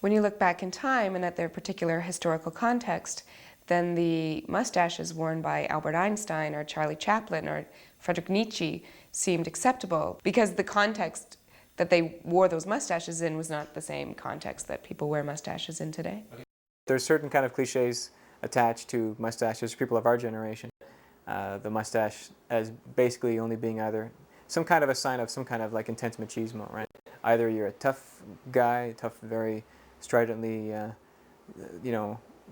When you look back in time and at their particular historical context, then the mustaches worn by Albert Einstein or Charlie Chaplin or Friedrich Nietzsche seemed acceptable because the context that they wore those mustaches in was not the same context that people wear mustaches in today. There's certain kind of cliches attached to mustaches for people of our generation. The mustache as basically only being either some kind of a sign of some kind of like intense machismo, right? Either you're a tough guy, tough, very stridently,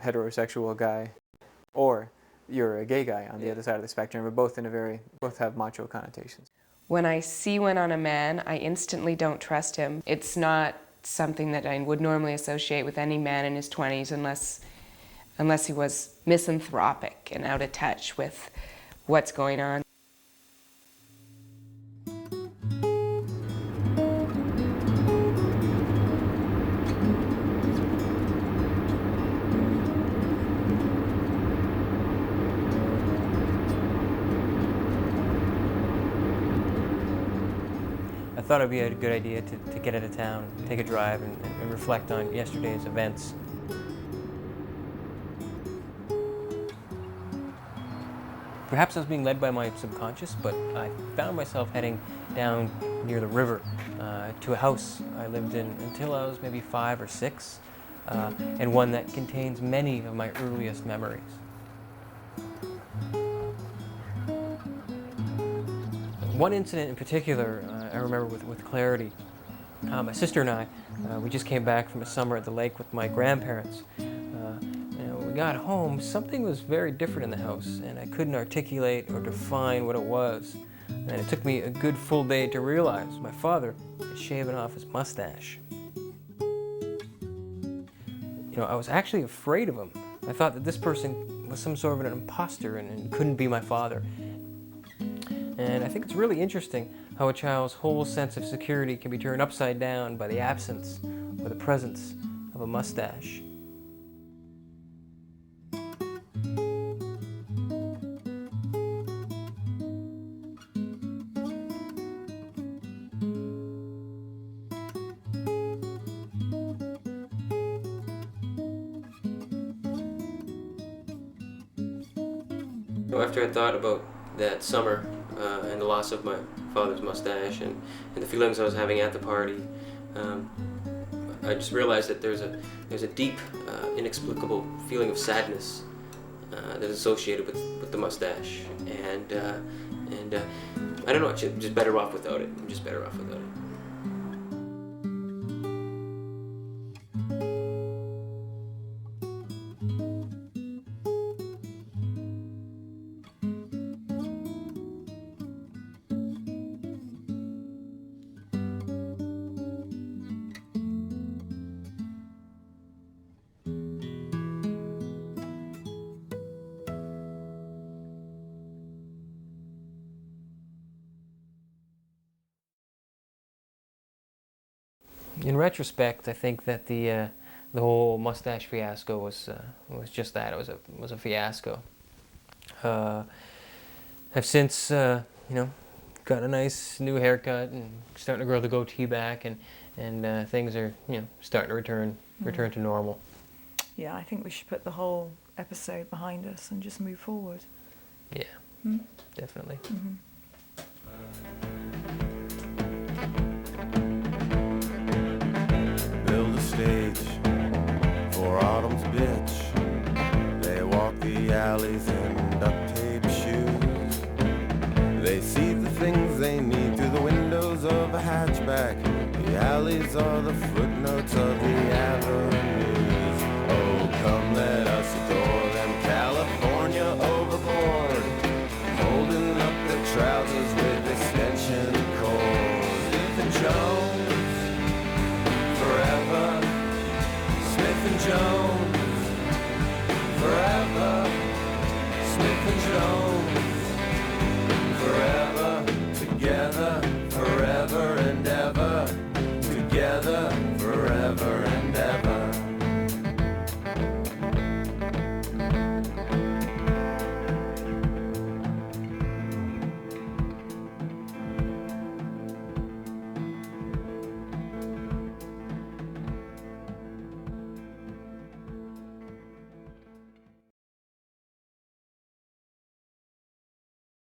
heterosexual guy, or you're a gay guy on the other side of the spectrum. But both have macho connotations. When I see one on a man, I instantly don't trust him. It's not something that I would normally associate with any man in his 20s unless he was misanthropic and out of touch with what's going on. I thought it would be a good idea to get out of town, take a drive, and reflect on yesterday's events. Perhaps I was being led by my subconscious, but I found myself heading down near the river to a house I lived in until I was maybe 5 or 6, and one that contains many of my earliest memories. One incident in particular I remember with clarity. My sister and I, we just came back from a summer at the lake with my grandparents. When we got home, something was very different in the house, and I couldn't articulate or define what it was. And it took me a good full day to realize my father had shaven off his mustache. I was actually afraid of him. I thought that this person was some sort of an imposter and couldn't be my father. And I think it's really interesting how a child's whole sense of security can be turned upside down by the absence or the presence of a mustache. After I thought about that summer and the loss of my father's mustache and the feelings I was having at the party, I just realized that there's a deep, inexplicable feeling of sadness that is associated with the mustache, and I don't know, I'm just better off without it. I'm just better off without it. In retrospect, I think that the whole mustache fiasco was just that. It was a fiasco. I've since got a nice new haircut and starting to grow the goatee back, and things are starting to return to normal. Yeah, I think we should put the whole episode behind us and just move forward. Yeah, definitely. Mm-hmm. Stage for autumn's bitch. They walk the alleys in duct tape shoes. They see the things they need through the windows of a hatchback. The alleys are the footnotes of the avenues. Oh, come let us adore them. California overboard, holding up their trousers with extension cords. Smith and Jones, forever. Smith and Jones, forever. Smith and Jones, forever. Together, forever and ever. Together, forever